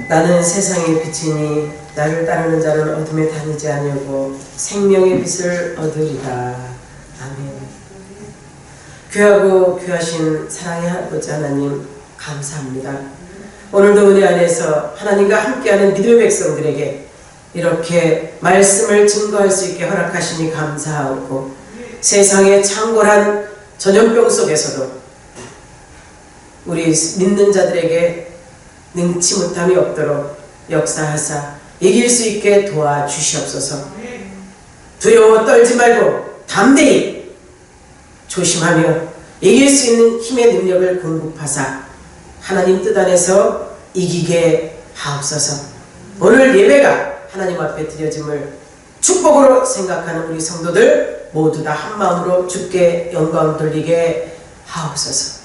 나는 세상의 빛이니 나를 따르는 자는 어둠에 다니지 아니하고 생명의 빛을 얻으리라. 아멘. 귀하고 귀하신 사랑의 아버지 하나님, 감사합니다. 오늘도 은혜 안에서 하나님과 함께하는 믿음의 백성들에게 이렇게 말씀을 증거할 수 있게 허락하시니 감사하고, 세상의 창궐한 전염병 속에서도 우리 믿는 자들에게 능치 못함이 없도록 역사하사 이길 수 있게 도와주시옵소서. 두려워 떨지 말고 담대히 조심하며 이길 수 있는 힘의 능력을 공급하사 하나님 뜻 안에서 이기게 하옵소서. 오늘 예배가 하나님 앞에 드려짐을 축복으로 생각하는 우리 성도들 모두 다 한마음으로 주께 영광 돌리게 하옵소서.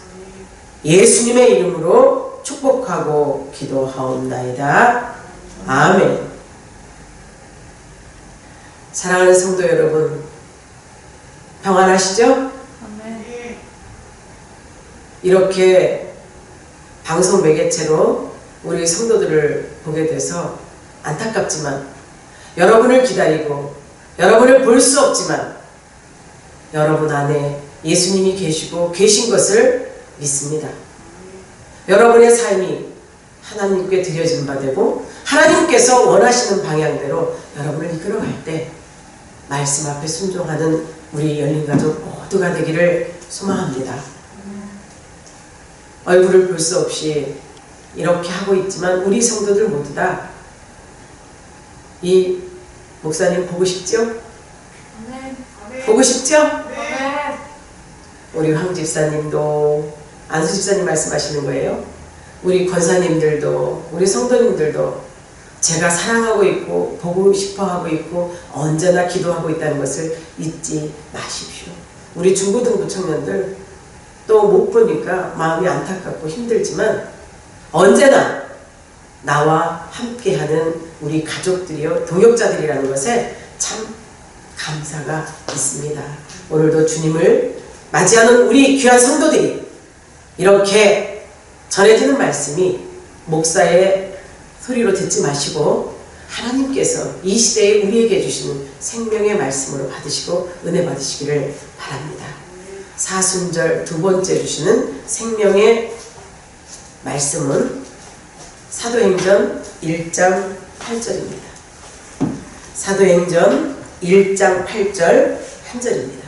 예수님의 이름으로 축복하고 기도하옵나이다. 아멘. 사랑하는 성도 여러분, 평안하시죠? 아멘. 이렇게 방송 매개체로 우리 성도들을 보게 돼서 안타깝지만, 여러분을 기다리고 여러분을 볼 수 없지만 여러분 안에 예수님이 계시고 계신 것을 믿습니다. 여러분의 삶이 하나님께 드려진 바 되고 하나님께서 원하시는 방향대로 여러분을 이끌어갈 때 말씀 앞에 순종하는 우리 열린가족 모두가 되기를 소망합니다. 얼굴을 볼 수 없이 이렇게 하고 있지만 우리 성도들 모두 다 이 목사님 보고 싶죠? 네. 보고 싶죠? 네. 우리 황 집사님도, 안수 집사님 말씀하시는 거예요. 우리 권사님들도, 우리 성도님들도 제가 사랑하고 있고 보고 싶어 하고 있고 언제나 기도하고 있다는 것을 잊지 마십시오. 우리 중고등부 청년들 또 못 보니까 마음이 안타깝고 힘들지만 언제나 나와 함께하는 우리 가족들이요, 동역자들이라는 것에 참 감사가 있습니다. 오늘도 주님을 맞이하는 우리 귀한 성도들이 이렇게 전해지는 말씀이 목사의 소리로 듣지 마시고 하나님께서 이 시대에 우리에게 주시는 생명의 말씀으로 받으시고 은혜 받으시기를 바랍니다. 사순절 두 번째 주시는 생명의 말씀은 사도행전 1장 8절입니다. 사도행전 1장 8절 한 절입니다.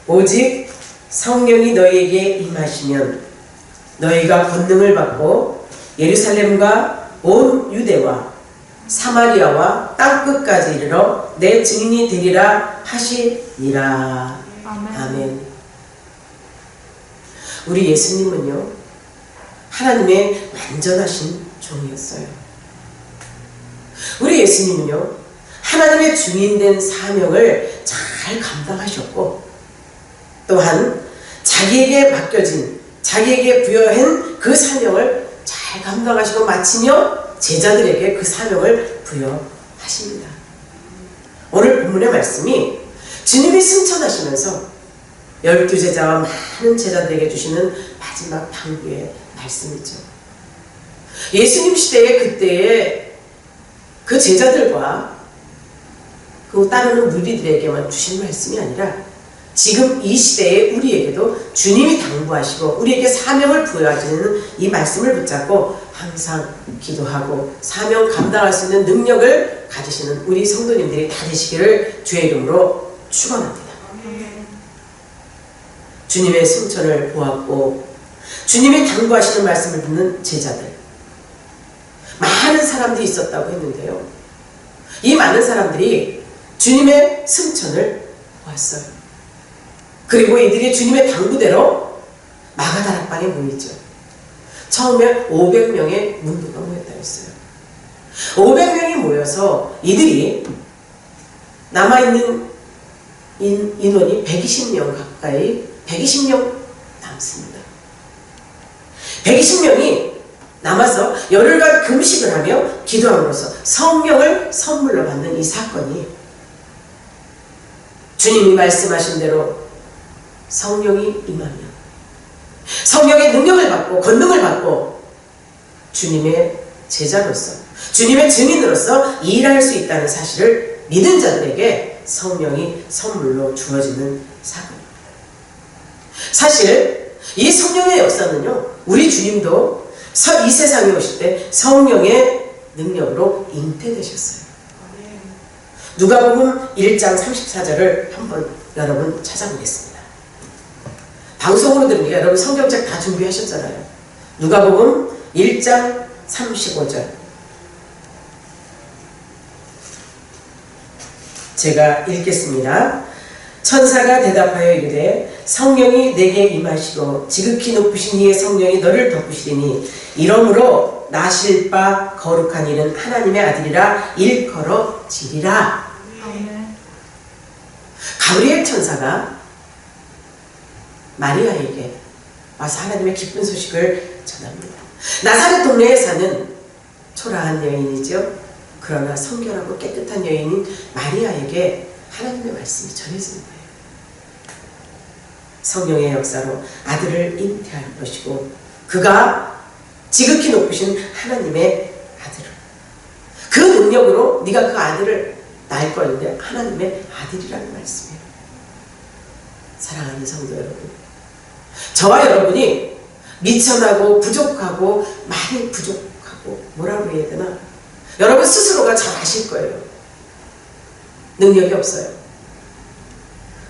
오직 성령이 너희에게 임하시면 너희가 권능을 받고 예루살렘과 온 유대와 사마리아와 땅끝까지 이르러 내 증인이 되리라 하시니라. 아멘. 아멘. 우리 예수님은요, 하나님의 완전하신 종이었어요. 우리 예수님은요, 하나님의 증인된 사명을 잘 감당하셨고, 또한 자기에게 맡겨진, 자기에게 부여한 그 사명을 잘 감당하시고 마치며 제자들에게 그 사명을 부여하십니다. 오늘 본문의 말씀이 주님이 승천하시면서 12제자와 많은 제자들에게 주시는 마지막 당부의 말씀이죠. 예수님 시대에 그때의 그 제자들과 그 따르는 무리들에게만 주신 말씀이 아니라 지금 이 시대에 우리에게도 주님이 당부하시고 우리에게 사명을 부여하시는 이 말씀을 붙잡고 항상 기도하고 사명 감당할 수 있는 능력을 가지시는 우리 성도님들이 다 되시기를 주의 이름으로 축원합니다. 주님의 승천을 보았고 주님이 당부하시는 말씀을 듣는 제자들, 많은 사람들이 있었다고 했는데요, 이 많은 사람들이 주님의 승천을 보았어요. 그리고 이들이 주님의 당부대로 마가다락방에 모이죠. 처음에 500명의 문도가 모였다고 했어요. 500명이 모여서 이들이 남아있는 인원이 120명 가까이, 120명 남습니다. 120명이 남아서 열흘간 금식을 하며 기도함으로써 성령을 선물로 받는 이 사건이, 주님이 말씀하신 대로 성령이 임하면, 성령의 능력을 받고 권능을 받고 주님의 제자로서, 주님의 증인으로서 일할 수 있다는 사실을 믿은 자들에게 성령이 선물로 주어지는 사건입니다. 사실 이 성령의 역사는요, 우리 주님도 이 세상에 오실 때 성령의 능력으로 잉태되셨어요. 누가복음 1장 34절을 한번 여러분 찾아보겠습니다. 방송으로 들으니까 여러분 성경책 다 준비하셨잖아요. 누가복음 1장 35절. 제가 읽겠습니다. 천사가 대답하여 이르되 성령이 내게 임하시고 지극히 높으신 이의 성령이 너를 덮으시리니 이러므로 나실 바 거룩한 이는 하나님의 아들이라 일컬어지리라. 아멘. 가브리엘 천사가 마리아에게 와서 하나님의 기쁜 소식을 전합니다. 나사렛 동네에 사는 초라한 여인이죠. 그러나 성결하고 깨끗한 여인인 마리아에게 하나님의 말씀이 전해지는 거예요. 성령의 역사로 아들을 잉태할 것이고 그가 지극히 높으신 하나님의 아들을, 그 능력으로 네가 그 아들을 낳을 거인데 하나님의 아들이라는 말씀이에요. 사랑하는 성도 여러분, 저와 여러분이 미천하고 부족하고 많이 부족하고 뭐라고 해야 되나, 여러분 스스로가 잘 아실 거예요. 능력이 없어요.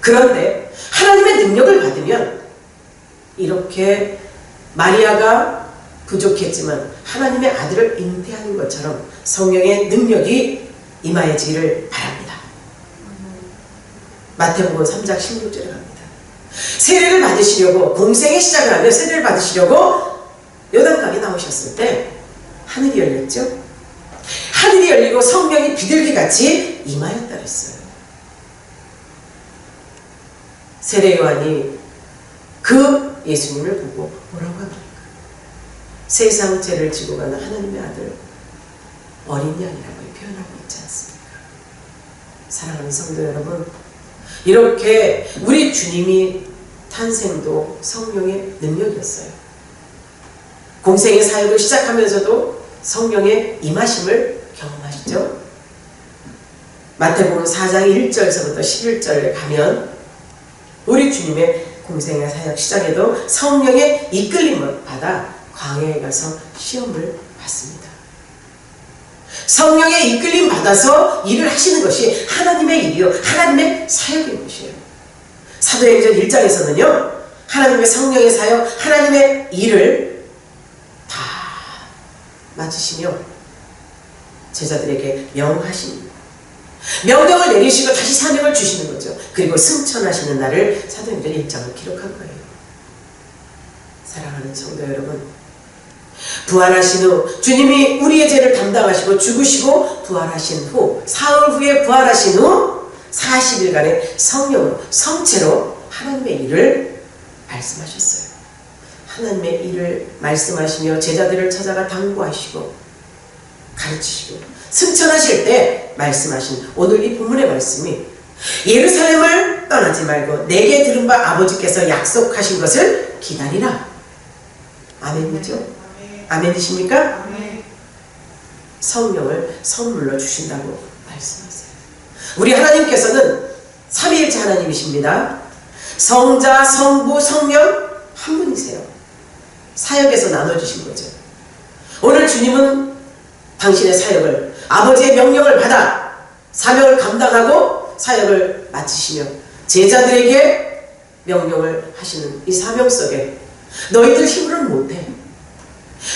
그런데 하나님의 능력을 받으면 이렇게 마리아가 부족했지만 하나님의 아들을 잉태하는 것처럼 성령의 능력이 임하여지기를 바랍니다. 마태복음 3장 16절에 갑니다. 세례를 받으시려고, 공생의 시작을 하며 세례를 받으시려고 요단강에 나오셨을 때 하늘이 열렸죠. 하늘이 열리고 성령이 비둘기같이 임하였다 그랬어요. 세례 요한이 그 예수님을 보고 뭐라고 합니까? 세상 죄를 지고 가는 하나님의 아들, 어린 양이라고 표현하고 있지 않습니까? 사랑하는 성도 여러분, 이렇게 우리 주님이 탄생도 성령의 능력이었어요. 공생의 사역을 시작하면서도 성령의 임하심을 경험하시죠. 마태복음 4장 1절에서부터 11절에 가면 우리 주님의 공생의 사역 시작에도 성령의 이끌림을 받아 광야에 가서 시험을 받습니다. 성령의 이끌림 받아서 일을 하시는 것이 하나님의 일이요, 하나님의 사역인 것이에요. 사도행전 1장에서는요, 하나님의 성령의 사역, 하나님의 일을 다 맡으시며 제자들에게 명하십니다. 명령을 내리시고 다시 사명을 주시는 거죠. 그리고 승천하시는 날을 사도행전 1장을 기록한 거예요. 사랑하는 성도 여러분, 부활하신 후 주님이 우리의 죄를 담당하시고 죽으시고 부활하신 후, 사흘 후에 부활하신 후 40일간의 성령으로, 성체로 하나님의 일을 말씀하셨어요. 하나님의 일을 말씀하시며 제자들을 찾아가 당부하시고 가르치시고 승천하실 때 말씀하신 오늘 이 본문의 말씀이, 예루살렘을 떠나지 말고 내게 들은 바 아버지께서 약속하신 것을 기다리라. 아멘이죠? 아멘이십니까? 아멘. 성령을 선물로 주신다고 말씀하세요. 우리 하나님께서는 삼위일체 하나님이십니다. 성자, 성부, 성령 한 분이세요. 사역에서 나눠주신 거죠. 오늘 주님은 당신의 사역을, 아버지의 명령을 받아 사명을 감당하고 사역을 마치시며 제자들에게 명령을 하시는 이 사명 속에 너희들 힘으로는 못해.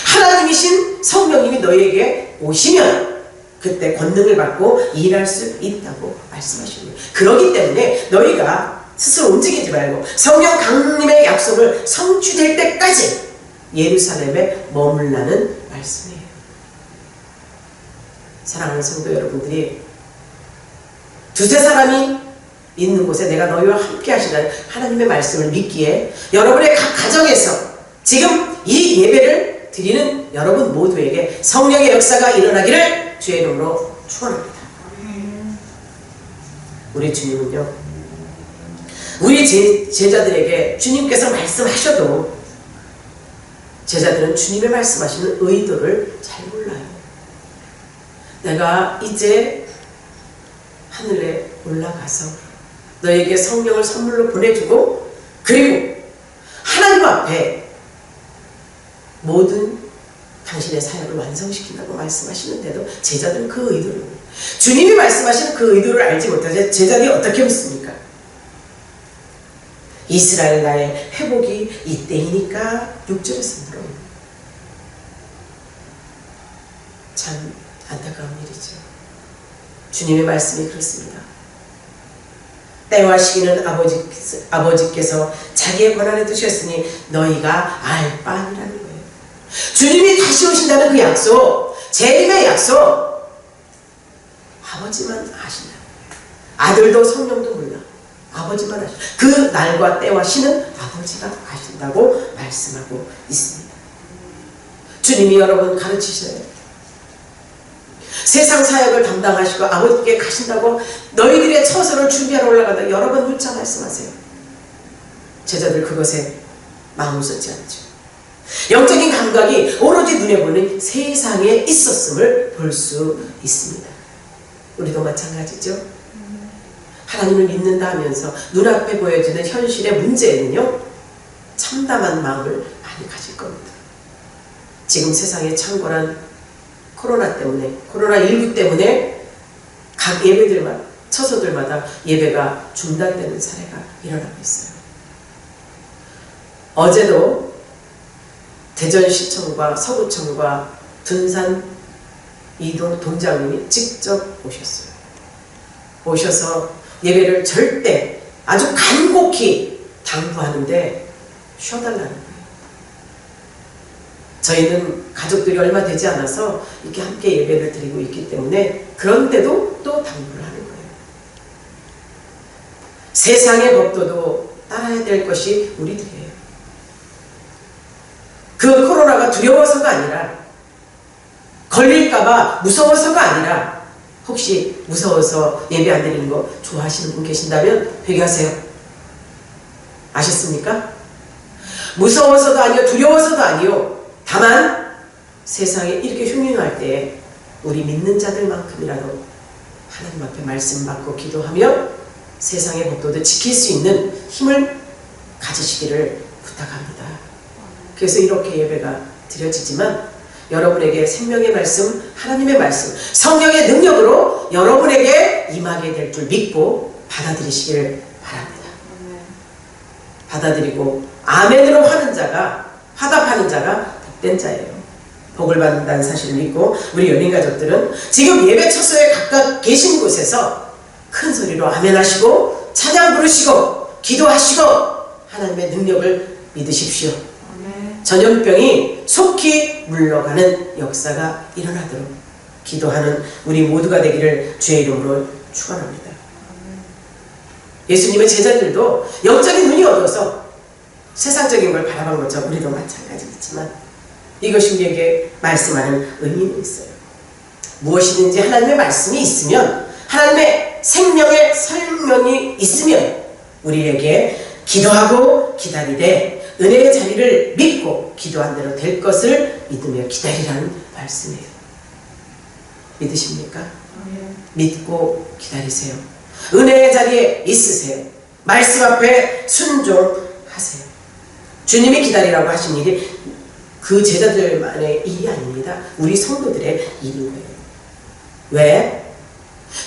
하나님이신 성령님이 너희에게 오시면 그때 권능을 받고 일할 수 있다고 말씀하시는 거예요. 그렇기 때문에 너희가 스스로 움직이지 말고 성령 강림의 약속을 성취될 때까지 예루살렘에 머물라는 말씀이에요. 사랑하는 성도 여러분들이, 두세 사람이 있는 곳에 내가 너희와 함께 하시는 하나님의 말씀을 믿기에 여러분의 각 가정에서 지금 이 예배를 드리는 여러분 모두에게 성령의 역사가 일어나기를 주의 이름으로 축원합니다. 우리 주님은요, 우리 제자들에게 주님께서 말씀하셔도 제자들은 주님의 말씀하시는 의도를 잘 몰라요. 내가 이제 하늘에 올라가서 너에게 성령을 선물로 보내주고 그리고 하나님 앞에 모든 당신의 사역을 완성시킨다고 말씀하시는데도 제자들은 그 의도를 주님이 말씀하시는 그 의도를 알지 못하자 제자들이 어떻게 묻습니까? 이스라엘 나라의 회복이 이때이니까 6절에서 물어봅니다. 참 안타까운 일이죠. 주님의 말씀이 그렇습니다. 때와 시기는 아버지께서 자기의 권한에 두셨으니 너희가 알 바 아니라는 거예요. 주님이 다시 오신다는 그 약속, 재림의 약속, 아버지만 아신다. 아들도 성령도 몰라. 아버지만 아신다. 그 날과 때와 시는 아버지가 아신다고 말씀하고 있습니다. 주님이 여러분 가르치셔요. 세상 사역을 담당하시고 아버지께 가신다고 너희들의 처소를 준비하러 올라간다. 여러 번 누차 말씀하세요. 제자들 그것에 마음을 쏟지 않죠. 영적인 감각이 오로지 눈에 보는 세상에 있었음을 볼 수 있습니다. 우리도 마찬가지죠. 하나님을 믿는다 하면서 눈앞에 보여지는 현실의 문제에는요 참담한 마음을 많이 가질 겁니다. 지금 세상에 창궐한 코로나19 때문에 각 예배들마다, 처소들마다 예배가 중단되는 사례가 일어나고 있어요. 어제도 대전시청과 서구청과 둔산 이동 동장님이 직접 오셨어요. 오셔서 예배를 절대 아주 간곡히 당부하는데 쉬어달라는 거예요. 저희는 가족들이 얼마 되지 않아서 이렇게 함께 예배를 드리고 있기 때문에 그런데도 또 당부를 하는 거예요. 세상의 법도도 따라야 될 것이 우리들이에요. 그 코로나가 두려워서가 아니라 걸릴까봐 무서워서가 아니라 혹시 무서워서 예배 안 드리는 거 좋아하시는 분 계신다면 회개하세요. 아셨습니까? 무서워서도 아니요 두려워서도 아니요 다만 세상에 이렇게 흉흉할 때에 우리 믿는 자들만큼이라도 하나님 앞에 말씀 받고 기도하며 세상의 법도도 지킬 수 있는 힘을 가지시기를 부탁합니다. 그래서 이렇게 예배가 드려지지만 여러분에게 생명의 말씀, 하나님의 말씀, 성령의 능력으로 여러분에게 임하게 될 줄 믿고 받아들이시기를 바랍니다. 받아들이고 아멘으로 하는 자가, 화답하는 자가 복된 자예요. 복을 받는다는 사실을 믿고 우리 연인 가족들은 지금 예배 처소에 각각 계신 곳에서 큰 소리로 아멘 하시고 찬양 부르시고 기도하시고 하나님의 능력을 믿으십시오. 전염병이 속히 물러가는 역사가 일어나도록 기도하는 우리 모두가 되기를 주의 이름으로 축원합니다. 예수님의 제자들도 영적인 눈이 어두워서 세상적인 걸 바라본 것처럼 우리도 마찬가지겠지만 이것이 우리에게 말씀하는 의미는 있어요. 무엇이든지 하나님의 말씀이 있으면 하나님의 생명의 설명이 있으면 우리에게 기도하고 기다리되 은혜의 자리를 믿고 기도한 대로 될 것을 믿으며 기다리라는 말씀이에요. 믿으십니까? 믿고 기다리세요. 은혜의 자리에 있으세요. 말씀 앞에 순종하세요. 주님이 기다리라고 하신 일이 그 제자들만의 일이 아닙니다. 우리 성도들의 일인 거예요. 왜?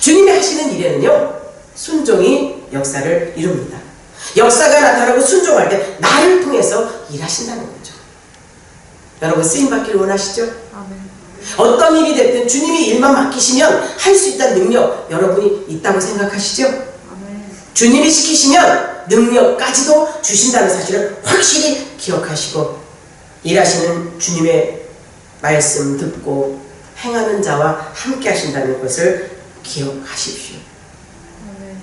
주님이 하시는 일에는요 순종이 역사를 이룹니다. 역사가 나타나고 순종할 때 나를 통해서 일하신다는 거죠. 여러분 쓰임받기를 원하시죠? 아멘. 어떤 일이 됐든 주님이 일만 맡기시면 할 수 있다는 능력 여러분이 있다고 생각하시죠? 아멘. 주님이 시키시면 능력까지도 주신다는 사실을 확실히 기억하시고 일하시는 주님의 말씀 듣고 행하는 자와 함께 하신다는 것을 기억하십시오. 아멘.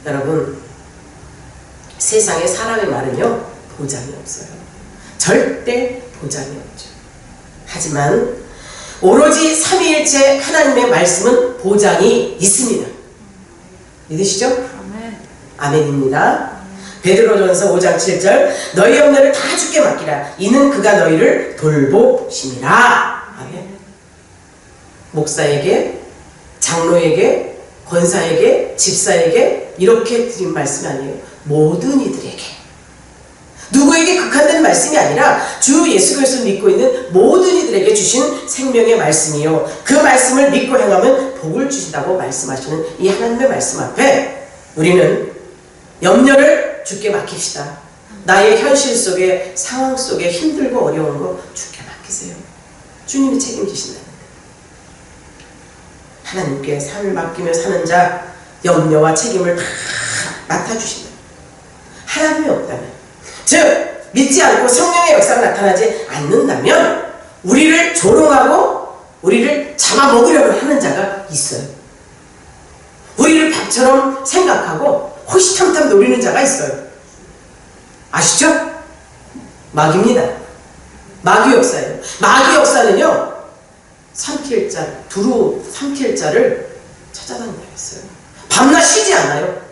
여러분 세상에 사람의 말은요 보장이 없어요. 절대 보장이 없죠. 하지만 오로지 삼위일체 하나님의 말씀은 보장이 있습니다. 믿으시죠? 아멘. 아멘입니다. 베드로전서 5장 7절 너희 염려를 다 주께 맡기라. 이는 그가 너희를 돌보심이라. 아멘. 목사에게, 장로에게, 권사에게, 집사에게 이렇게 드린 말씀이 아니에요. 모든 이들에게. 누구에게 국한된 말씀이 아니라 주 예수 그리스도를 믿고 있는 모든 이들에게 주신 생명의 말씀이요. 그 말씀을 믿고 행하면 복을 주신다고 말씀하시는 이 하나님의 말씀 앞에 우리는 염려를 주께 맡깁시다. 나의 현실 속에, 상황 속에 힘들고 어려운 거 주께 맡기세요. 주님이 책임지신다는 거예요. 하나님께 삶을 맡기며 사는 자 염려와 책임을 다 맡아주신다. 하나님이 없다면, 즉 믿지 않고 성령의 역사가 나타나지 않는다면 우리를 조롱하고 우리를 잡아먹으려고 하는 자가 있어요. 우리를 밥처럼 생각하고 호시탐탐 노리는 자가 있어요. 아시죠? 마귀입니다. 마귀 역사예요. 마귀 역사는요, 삼킬 자, 두루 삼킬 자를 찾아다닌다고 했어요. 밤낮 쉬지 않아요.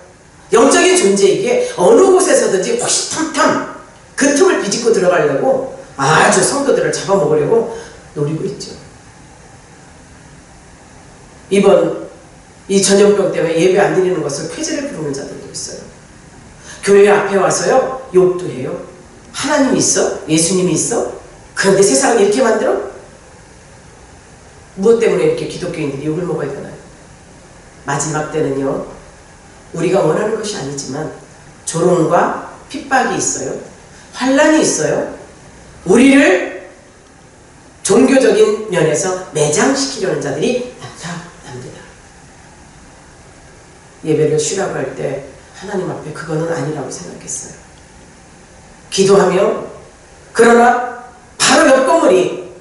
영적인 존재이기에 어느 곳에서든지 호시탐탐 그 틈을 비집고 들어가려고 아주 성도들을 잡아먹으려고 노리고 있죠. 이번 이 전염병 때문에 예배 안 드리는 것을 쾌재를 부르는 자들도 있어요. 교회 앞에 와서요 욕도 해요. 하나님이 있어? 예수님이 있어? 그런데 세상을 이렇게 만들어? 무엇 때문에 이렇게 기독교인들이 욕을 먹어야 되나요? 마지막 때는요, 우리가 원하는 것이 아니지만 조롱과 핍박이 있어요. 환란이 있어요. 우리를 종교적인 면에서 매장시키려는 자들이 나타납니다. 예배를 쉬라고 할 때 하나님 앞에 그거는 아니라고 생각했어요. 기도하며, 그러나 바로 옆 건물이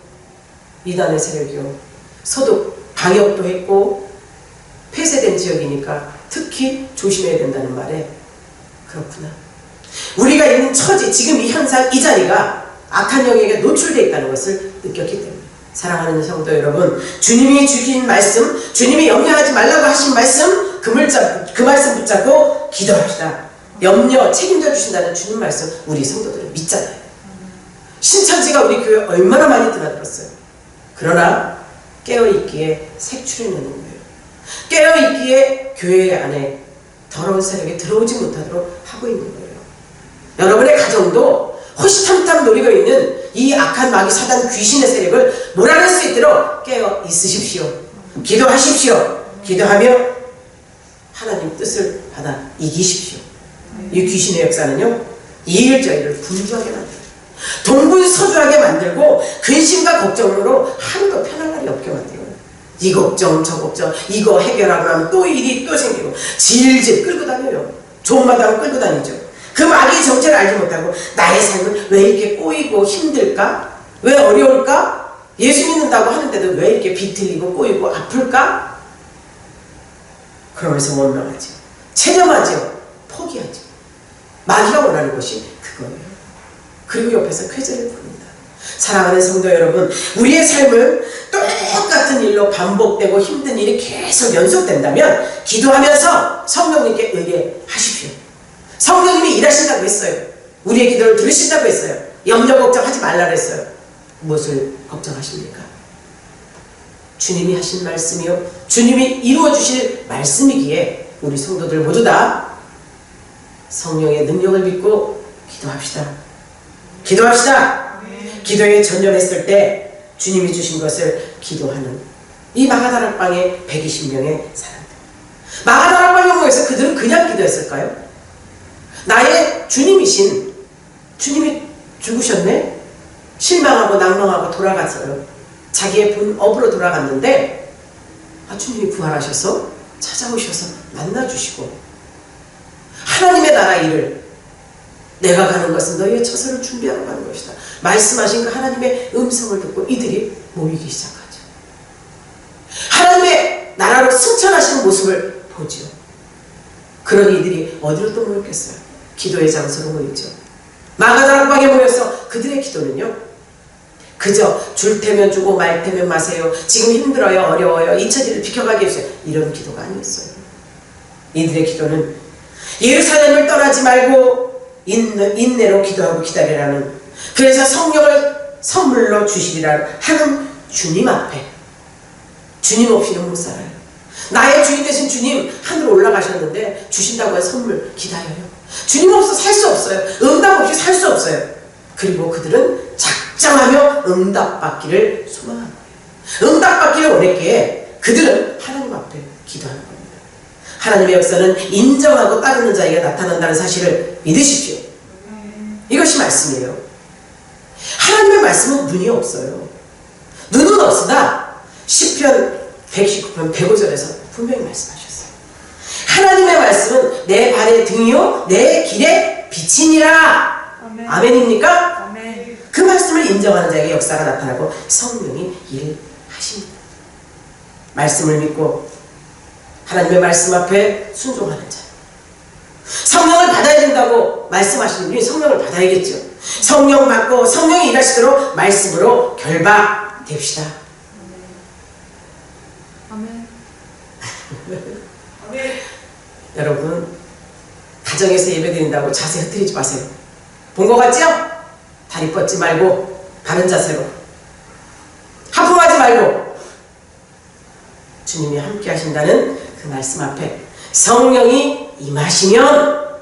이단의 세력이요, 소득 방역도 했고 폐쇄된 지역이니까 특히 조심해야 된다는 말에, 그렇구나, 우리가 있는 처지, 지금 이 현상, 이 자리가 악한 영에게 노출되어 있다는 것을 느꼈기 때문에, 사랑하는 성도 여러분, 주님이 주신 말씀, 주님이 염려하지 말라고 하신 말씀, 그 말씀 붙잡고 기도합시다. 염려 책임져 주신다는 주님 말씀, 우리 성도들은 믿잖아요. 신천지가 우리 교회 얼마나 많이 드나들었어요. 그러나 깨어있기에 색출해내는 거예요. 깨어있기에 교회 안에 더러운 세력이 들어오지 못하도록 하고 있는 거예요. 여러분의 가정도 호시탐탐 노리고 있는 이 악한 마귀 사단 귀신의 세력을 몰아낼 수 있도록 깨어 있으십시오. 기도하십시오. 기도하며 하나님 뜻을 받아 이기십시오. 이 귀신의 역사는요, 이일저일을 분주하게 만들어요. 동분서주하게 만들고 근심과 걱정으로 하루도 편할 날이 없게 만들어요. 이 걱정 저 걱정, 이거 해결하고 나면 또 일이 또 생기고 질질 끌고 다녀요. 좋은 마당을 끌고 다니죠. 그 마귀의 정체를 알지 못하고 나의 삶은 왜 이렇게 꼬이고 힘들까? 왜 어려울까? 예수 믿는다고 하는데도 왜 이렇게 비틀리고 꼬이고 아플까? 그러면서 원망하죠. 체념하죠. 포기하죠. 마귀가 원하는 것이 그거예요. 그리고 옆에서 쾌재를 부릅니다. 사랑하는 성도 여러분, 우리의 삶은 똑같은 일로 반복되고 힘든 일이 계속 연속된다면 기도하면서 성령님께 의뢰하십시오. 성령님이 일하신다고 했어요. 우리의 기도를 들으신다고 했어요. 염려 걱정하지 말라 그랬어요. 무엇을 걱정하십니까? 주님이 하신 말씀이요, 주님이 이루어 주실 말씀이기에 우리 성도들 모두 다 성령의 능력을 믿고 기도합시다. 기도합시다. 기도에 전념했을 때 주님이 주신 것을 기도하는 이 마가다락방의 120명의 사람들. 마가다락방에 모여서 그들은 그냥 기도했을까요? 나의 주님이신 주님이 죽으셨네? 실망하고 낭망하고 돌아갔어요. 자기의 본업으로 돌아갔는데, 주님이 부활하셔서 찾아오셔서 만나주시고, 하나님의 나라 일을, 내가 가는 것은 너희의 처소를 준비하러 가는 것이다 말씀하신 그 하나님의 음성을 듣고 이들이 모이기 시작하죠. 하나님의 나라로 승천하시는 모습을 보죠. 그런 이들이 어디로 또 모였겠어요? 기도의 장소로 모이죠. 마가다락방에 모여서 그들의 기도는요, 그저 줄 테면 주고 말 테면 마세요, 지금 힘들어요, 어려워요, 이 처지를 비켜가게 해주세요, 이런 기도가 아니었어요. 이들의 기도는 예루살렘을 떠나지 말고 인내로 기도하고 기다리라는, 그래서 성령을 선물로 주시리라 하는 주님 앞에, 주님 없이는 못 살아요. 나의 주인 되신 주님 하늘로 올라가셨는데 주신다고 해서 선물 기다려요. 주님 없어 살 수 없어요. 응답 없이 살 수 없어요. 그리고 그들은 작정하며 응답받기를 소망하는 거예요. 응답받기를 원했기에 그들은 하나님 앞에 기도하는 겁니다. 하나님의 역사는 인정하고 따르는 자에게 나타난다는 사실을 믿으십시오. 이것이 말씀이에요. 하나님의 말씀은 눈이 없어요. 눈은 없으나 시편 119편 105절에서 분명히 말씀하셨어요. 하나님의 말씀은 내 발의 등이요 내 길의 빛이니라. 아멘. 아멘입니까? 아멘. 그 말씀을 인정하는 자에게 역사가 나타나고 성령이 일하십니다. 말씀을 믿고 하나님의 말씀 앞에 순종하는 자, 성령을 받아야 된다고 말씀하시는 분이 성령을 받아야겠죠. 성령 받고 성령이 일하시도록 말씀으로 결박됩시다. 아멘. 여러분, 가정에서 예배드린다고 자세 흐트리지 마세요. 본 것 같죠? 다리 뻗지 말고 바른 자세로, 하품하지 말고 주님이 함께 하신다는 그 말씀 앞에 성령이 임하시면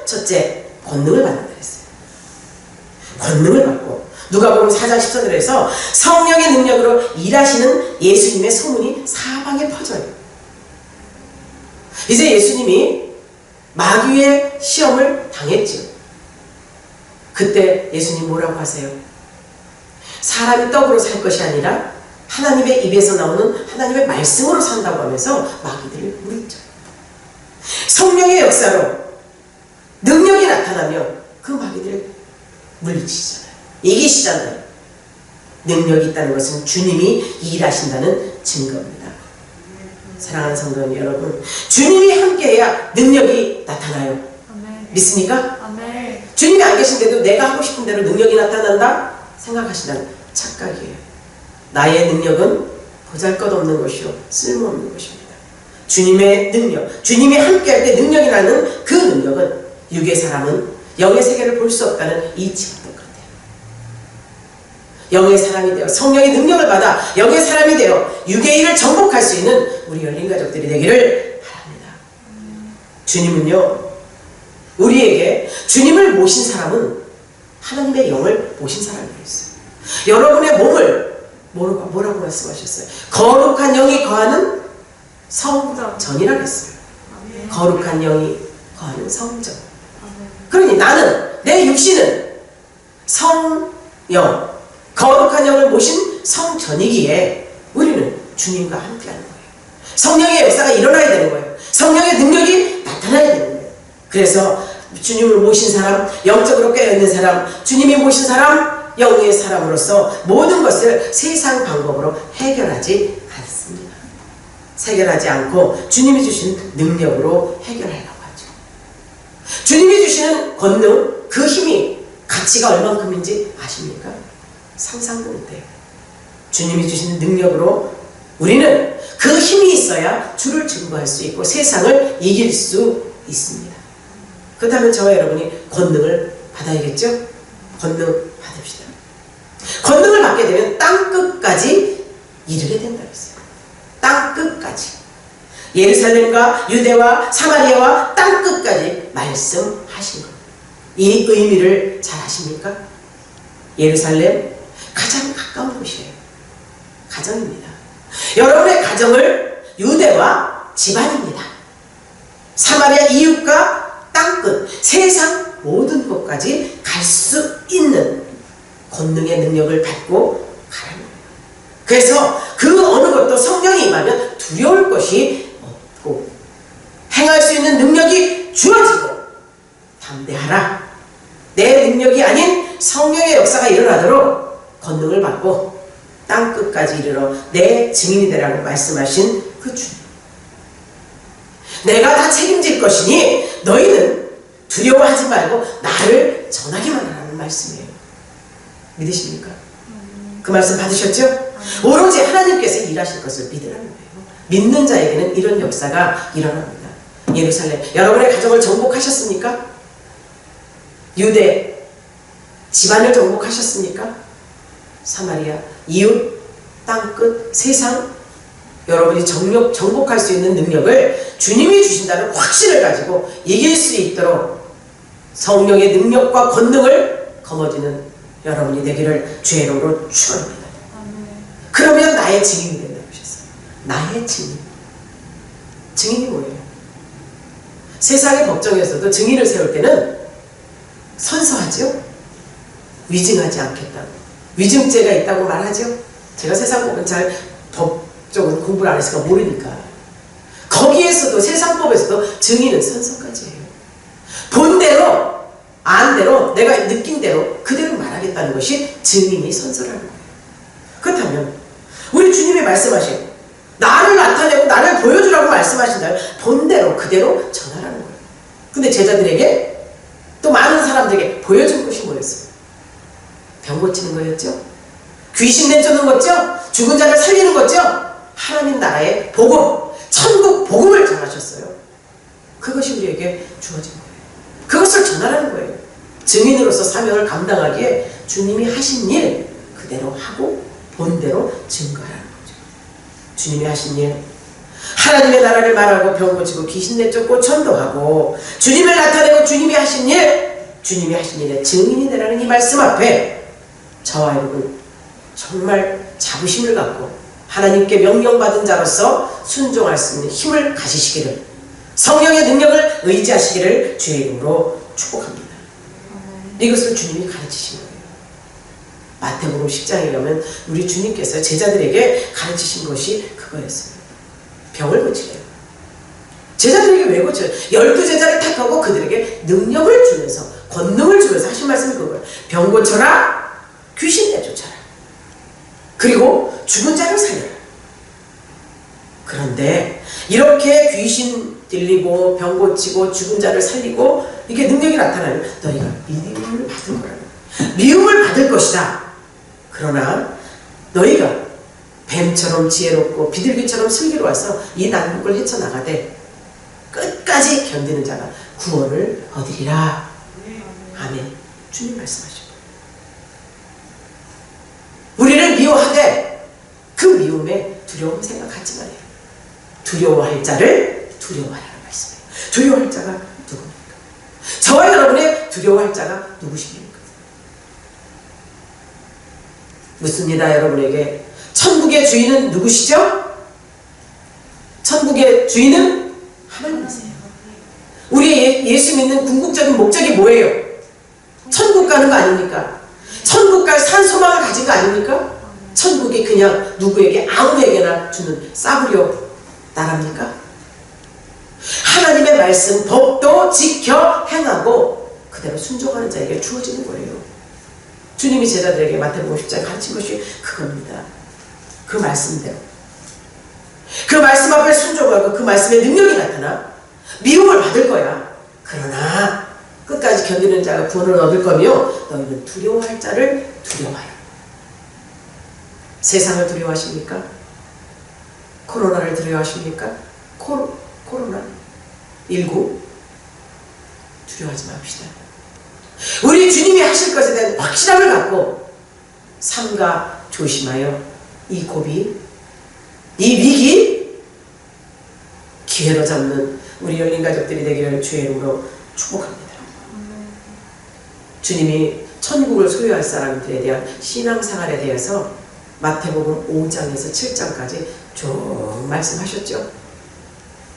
첫째 권능을 받는다 그랬어요. 권능을 받고 누가복음 4장 14절에서 성령의 능력으로 일하시는 예수님의 소문이 사방에 퍼져요. 이제 예수님이 마귀의 시험을 당했죠. 그때 예수님 뭐라고 하세요? 사람이 떡으로 살 것이 아니라 하나님의 입에서 나오는 하나님의 말씀으로 산다고 하면서 마귀들을 물리쳐. 성령의 역사로 능력이 나타나면 그 마귀들을 물리치잖아요. 이기시잖아요. 능력이 있다는 것은 주님이 일하신다는 증거입니다. 사랑하는 성도 여러분, 주님이 함께해야 능력이 나타나요. 아멘. 믿습니까? 아멘. 주님이 안 계신데도 내가 하고 싶은 대로 능력이 나타난다 생각하시다는 착각이에요. 나의 능력은 보잘것없는 것이요 쓸모없는 것입니다. 주님의 능력, 주님이 함께할 때 능력이 나는 그 능력은 육의 사람은 영의 세계를 볼 수 없다는 이치와 똑같아요. 영의 사람이 되어 성령의 능력을 받아 영의 사람이 되어 육의 일을 정복할 수 있는 우리 열린 가족들이 되기를 바랍니다. 주님은요, 우리에게 주님을 모신 사람은 하나님의 영을 모신 사람이라고 했어요. 여러분의 몸을 뭐라고 말씀하셨어요? 거룩한 영이 거하는 성전이라고 했어요. 아멘. 거룩한 영이 거하는 성전. 아멘. 그러니 나는, 내 육신은 성영, 거룩한 영을 모신 성전이기에 우리는 주님과 함께하는 거예요. 성령의 역사가 일어나야 되는 거예요. 성령의 능력이 나타나야 되는 거예요. 그래서 주님을 모신 사람, 영적으로 깨어있는 사람, 주님이 모신 사람, 영의 사람으로서 모든 것을 세상 방법으로 해결하지 않습니다. 해결하지 않고 주님이 주신 능력으로 해결하려고 하죠. 주님이 주시는 권능, 그 힘이 가치가 얼만큼인지 아십니까? 상상도 못해요. 주님이 주시는 능력으로 우리는 그 힘이 있어야 주를 증거할 수 있고 세상을 이길 수 있습니다. 그렇다면 저와 여러분이 권능을 받아야겠죠? 권능 받읍시다. 권능을 받게 되면 땅끝까지 이르게 된다고 했어요. 땅끝까지. 예루살렘과 유대와 사마리아와 땅끝까지 말씀하신 것. 이 의미를 잘 아십니까? 예루살렘, 가장 가까운 곳이에요. 가정입니다. 여러분의 가정을 유대와 집안입니다. 사마리아 이웃과 땅끝, 세상 모든 곳까지 갈 수 있는 권능의 능력을 받고 가라는 거예요. 그래서 그 어느 것도 성령이 임하면 두려울 것이 없고 행할 수 있는 능력이 주어지고 담대하라. 내 능력이 아닌 성령의 역사가 일어나도록 권능을 받고 땅끝까지 이르러 내 증인이 되라고 말씀하신 그 주님. 내가 다 책임질 것이니 너희는 두려워하지 말고 나를 전하기만 하라는 말씀이에요. 믿으십니까? 그 말씀 받으셨죠? 오로지 하나님께서 일하실 것을 믿으라는 거예요. 믿는 자에게는 이런 역사가 일어납니다. 예루살렘, 여러분의 가정을 정복하셨습니까? 유대 집안을 정복하셨습니까? 사마리아, 이웃, 땅끝, 세상, 여러분이 정복할 수 있는 능력을 주님이 주신다는 확신을 가지고 이길 수 있도록 성령의 능력과 권능을 거머쥐는 여러분이 되기를 주의 이름으로 축원합니다. 그러면 나의 증인이 된다고 하셨어요. 나의 증인. 증인이 뭐예요? 세상의 법정에서도 증인을 세울 때는 선서하죠. 위증하지 않겠다고. 위증죄가 있다고 말하죠. 제가 세상 법은 잘 법적으로 공부를 안 했으니까 모르니까. 거기에서도 세상법에서도 증인은 선서까지 해요. 본대로 안대로 내가 느낀 대로 그대로 말하겠다는 것이 증인이 선서라는 거예요. 그렇다면 우리 주님이 말씀하신 나를 나타내고 나를 보여주라고 말씀하신다면 본대로 그대로 전하라는 거예요. 근데 제자들에게 또 많은 사람들에게 보여준 것이 뭐였어요? 병 고치는 거였죠? 귀신 내쫓는 거죠? 죽은 자를 살리는 거죠? 하나님 나라의 복음, 천국 복음을 전하셨어요. 그것이 우리에게 주어진 거예요. 그것을 전하라는 거예요. 증인으로서 사명을 감당하기에 주님이 하신 일 그대로 하고 본대로 증거하라는 거죠. 주님이 하신 일, 하나님의 나라를 말하고 병 고치고 귀신 내쫓고 전도하고 주님을 나타내고 주님이 하신 일, 주님이 하신 일의 증인이 되라는 이 말씀 앞에 저와 여러분 정말 자부심을 갖고 하나님께 명령받은 자로서 순종할 수 있는 힘을 가지시기를, 성령의 능력을 의지하시기를 주의 이름으로 축복합니다. 이것을 주님이 가르치신 거예요. 마태복음 10장에 가면 우리 주님께서 제자들에게 가르치신 것이 그거였어요. 병을 고치래요. 제자들에게 왜 고쳐요? 12제자를 택하고 그들에게 능력을 주면서 권능을 주면서 하신 말씀이 그거예요. 병 고쳐라, 귀신 내쫓아라, 그리고 죽은 자를 살려라. 그런데 이렇게 귀신 들리고 병 고치고 죽은 자를 살리고 이게 능력이 나타나면 너희가 미움을 받을 거라는 거야. 미움을 받을 것이다. 그러나 너희가 뱀처럼 지혜롭고 비둘기처럼 슬기로워서 이 난국을 헤쳐나가되 끝까지 견디는 자가 구원을 얻으리라. 아멘. 주님 말씀하시고 우리를 미워하되 그 미움에 두려움 생각하지 말아요. 두려워할 자를 두려워하라는 말씀이에요. 두려워할 자가 누굽니까? 저와 여러분의 두려워할 자가 누구십니까? 묻습니다. 여러분에게 천국의 주인은 누구시죠? 천국의 주인은 하나님이세요. 우리 예수 믿는 궁극적인 목적이 뭐예요? 천국 가는 거 아닙니까? 천국 갈 산 소망을 가진 거 아닙니까? 천국이 그냥 누구에게 아무에게나 주는 싸구려 나랍니까? 하나님의 말씀, 법도 지켜 행하고 그대로 순종하는 자에게 주어지는 거예요. 주님이 제자들에게 마태복음 10장에 가르친 것이 그겁니다. 그 말씀대로. 그 말씀 앞에 순종하고 그 말씀의 능력이 나타나 미움을 받을 거야. 그러나 끝까지 견디는 자가 구원을 얻을 거며 너희는 두려워할 자를 두려워하라. 세상을 두려워하십니까? 코로나를 두려워하십니까? 코로나19 두려워하지 맙시다. 우리 주님이 하실 것에 대한 확실함을 갖고 삼가 조심하여 이 고비, 이 위기 기회로 잡는 우리 열린 가족들이 되기를 주의 이름으로 축복합니다. 주님이 천국을 소유할 사람들에 대한 신앙생활에 대해서 마태복음 5장에서 7장까지 쭉 말씀하셨죠.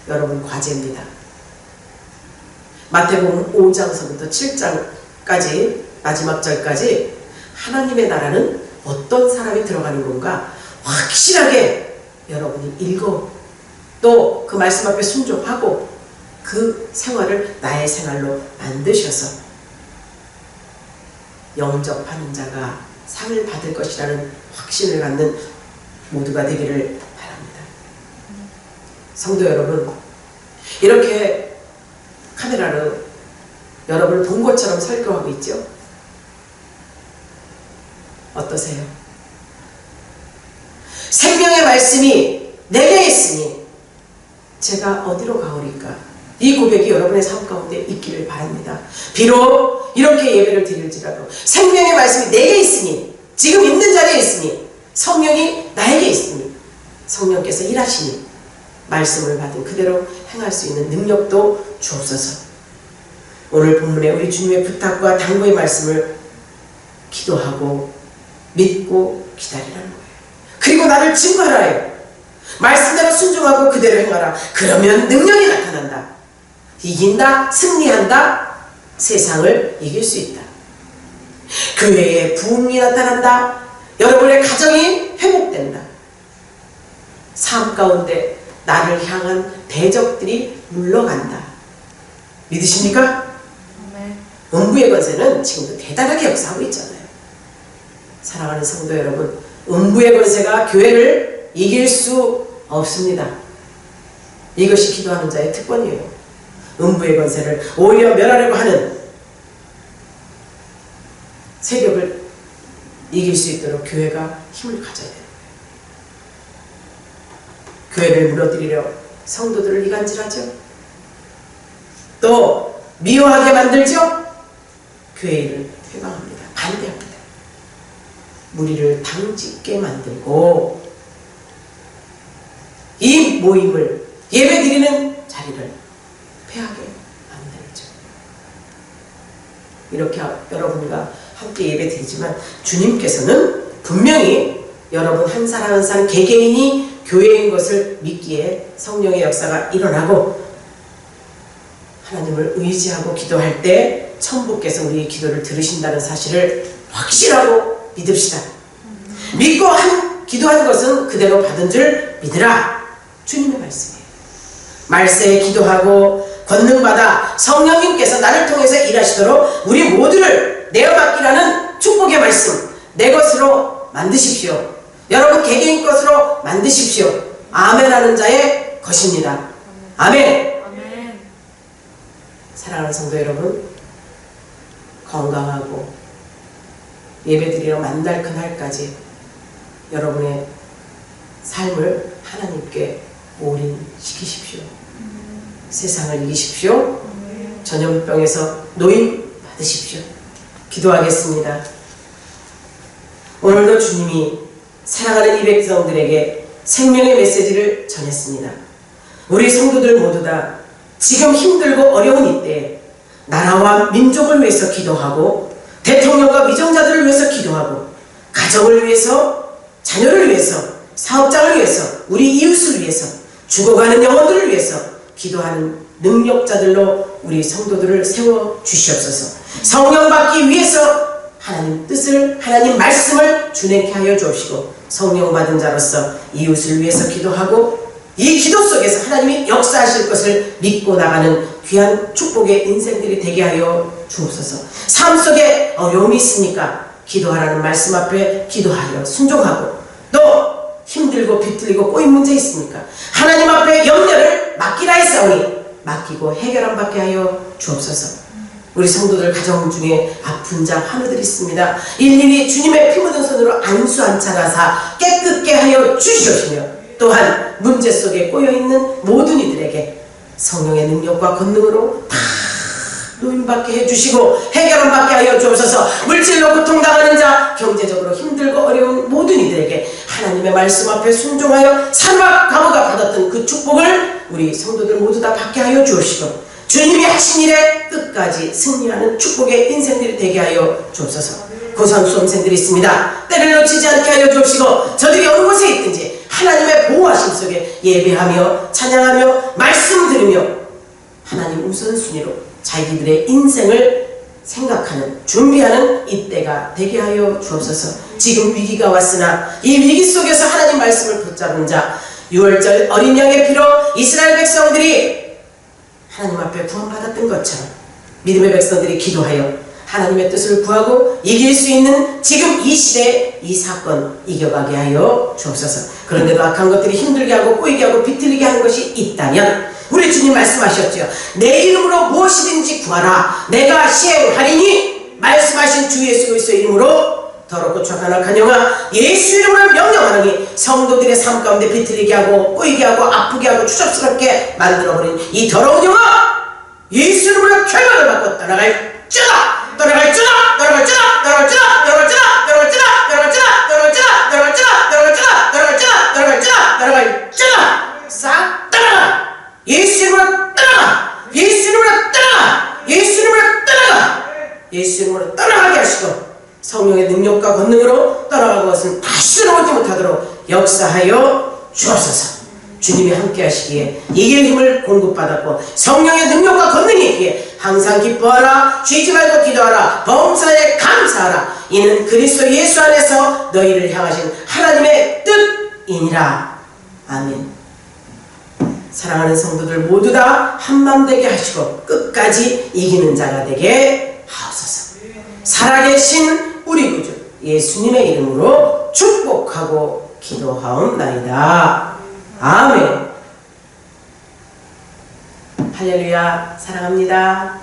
여러분 과제입니다. 마태복음 5장서부터 7장까지 마지막 절까지 하나님의 나라는 어떤 사람이 들어가는 건가 확실하게 여러분이 읽어 또 그 말씀 앞에 순종하고 그 생활을 나의 생활로 만드셔서 영접하는 자가 상을 받을 것이라는 확신을 갖는 모두가 되기를 바랍니다. 성도 여러분, 이렇게 카메라로 여러분을 본 것처럼 설교하고 있죠? 어떠세요? 생명의 말씀이 내게 있으니 제가 어디로 가오리까? 이 고백이 여러분의 삶 가운데 있기를 바랍니다. 비록 이렇게 예배를 드릴지라도 생명의 말씀이 내게 있으니, 지금 있는 자리에 있으니, 성령이 나에게 있으니, 성령께서 일하시니 말씀을 받은 그대로 행할 수 있는 능력도 주옵소서. 오늘 본문에 우리 주님의 부탁과 당부의 말씀을 기도하고 믿고 기다리라는 거예요. 그리고 나를 증거하라 해요. 말씀대로 순종하고 그대로 행하라. 그러면 능력이 나타난다. 이긴다, 승리한다, 세상을 이길 수 있다. 교회에 부흥이 나타난다. 여러분의 가정이 회복된다. 삶 가운데 나를 향한 대적들이 물러간다. 믿으십니까? 아멘. 음부의 권세는 지금도 대단하게 역사하고 있잖아요. 사랑하는 성도 여러분, 음부의 권세가 교회를 이길 수 없습니다. 이것이 기도하는 자의 특권이에요. 음부의 권세를 오히려 멸하려고 하는 세력을 이길 수 있도록 교회가 힘을 가져야 돼요. 교회를 무너뜨리려 성도들을 이간질하죠. 또 미워하게 만들죠. 교회를 회방합니다. 반대합니다. 무리를 당짓게 만들고 이 모임을, 예배드리는 자리를 폐하게 만들죠. 이렇게 여러분과 함께 예배드리지만 주님께서는 분명히 여러분 한 사람 한 사람 개개인이 교회인 것을 믿기에 성령의 역사가 일어나고 하나님을 의지하고 기도할 때 천부께서 우리의 기도를 들으신다는 사실을 확실하고 믿읍시다. 믿고 기도한 것은 그대로 받은 줄 믿으라. 주님의 말씀이에요. 말세에 기도하고 권능받아 성령님께서 나를 통해서 일하시도록 우리 모두를 내어받기라는 축복의 말씀, 내 것으로 만드십시오. 여러분 개개인 것으로 만드십시오. 아멘하는 자의 것입니다. 아멘. 아멘. 사랑하는 성도 여러분, 건강하고 예배드리러 만날 그날까지 여러분의 삶을 하나님께 올인시키십시오. 세상을 이기십시오. 전염병에서 노임 받으십시오. 기도하겠습니다. 오늘도 주님이 사랑하는 이 백성들에게 생명의 메시지를 전했습니다. 우리 성도들 모두 다 지금 힘들고 어려운 이때에 나라와 민족을 위해서 기도하고 대통령과 위정자들을 위해서 기도하고 가정을 위해서, 자녀를 위해서, 사업장을 위해서, 우리 이웃을 위해서, 죽어가는 영혼들을 위해서 기도하는 능력자들로 우리 성도들을 세워주시옵소서. 성령 받기 위해서 하나님 뜻을, 하나님 말씀을 준행케 하여 주옵시고 성령 받은 자로서 이웃을 위해서 기도하고 이 기도 속에서 하나님이 역사하실 것을 믿고 나가는 귀한 축복의 인생들이 되게 하여 주옵소서. 삶 속에 어려움이 있습니까? 기도하라는 말씀 앞에 기도하여 순종하고, 또 힘들고 비틀리고 꼬인 문제 있습니까? 하나님 앞에 염려를 맡기라 했사오니 맡기고 해결함 받게 하여 주옵소서. 우리 성도들 가정 중에 아픈 자 환우들이 있습니다. 일일이 주님의 피 묻은 손으로 안수안찰하사 깨끗게 하여 주시옵시며, 또한 문제 속에 꼬여있는 모든 이들에게 성령의 능력과 권능으로 다 노임받게 해주시고 해결함 받게 하여 주옵소서. 물질로 고통당하는 자, 경제적으로 힘들고 어려운 모든 이들에게 하나님의 말씀 앞에 순종하여 산막 감옥가 받았던 그 축복을 우리 성도들 모두 다 받게 하여 주옵시고 주님이 하신 일에 끝까지 승리하는 축복의 인생들이 되게 하여 주옵소서. 고산 수험생들이 있습니다. 때를 놓치지 않게 하여 주옵시고 저들이 어느 곳에 있든지 하나님의 보호하심 속에 예배하며 찬양하며 말씀 들으며 하나님 우선순위로 자기들의 인생을 생각하는, 준비하는 이때가 되게 하여 주옵소서. 지금 위기가 왔으나 이 위기 속에서 하나님 말씀을 붙잡은 자, 6월절 어린 양의 피로 이스라엘 백성들이 하나님 앞에 구원받았던 것처럼 믿음의 백성들이 기도하여 하나님의 뜻을 구하고 이길 수 있는 지금 이 시대에 이 사건 이겨가게 하여 주옵소서. 그런데도 악한 것들이 힘들게 하고 꼬이게 하고 비틀리게 하는 것이 있다면 우리 주님 말씀하셨죠. 내 이름으로 무엇이든지 구하라 내가 시행하리니, 말씀하신 주 예수 그리스도의 이름으로 더럽고 착한 악한 영아 예수 이름으로 명령하노니 성도들의 삶 가운데 비틀리게 하고 꼬이게 하고 아프게 하고 추잡스럽게 만들어버린 이 더러운 영아 예수 이름으로 결박을 받고 떠나갈지어다. 떠나갈지어다. 떠나갈지어다. 떠나갈지어다. 떠나갈지어다. 떠나갈지어다. 떠나갈지어다. 떠나갈지어다. 떠나갈지어다. 떠나갈지어다. 떠나갈지어다. 떠나갈지어다. 싹 떠나가. 예수 이름으로 떠나가. 예수 이름으로 떠나가. 예수 이름으로 떠나가. 예수 이름으로 떠나가게 하시고 성령의 능력과 권능으로 떠나간 것은 다시는 오지 못하도록 역사하여 주옵소서. 주님이 함께 하시기에 이길 힘을 공급받았고 성령의 능력과 권능이 있기에 항상 기뻐하라. 쉬지 말고 기도하라. 범사에 감사하라. 이는 그리스도 예수 안에서 너희를 향하신 하나님의 뜻이니라. 아멘. 사랑하는 성도들 모두 다 한마음 되게 하시고 끝까지 이기는 자가 되게 하옵소서. 살아계신 우리 구주 예수님의 이름으로 축복하고 기도하옵나이다. 아멘. 할렐루야. 사랑합니다.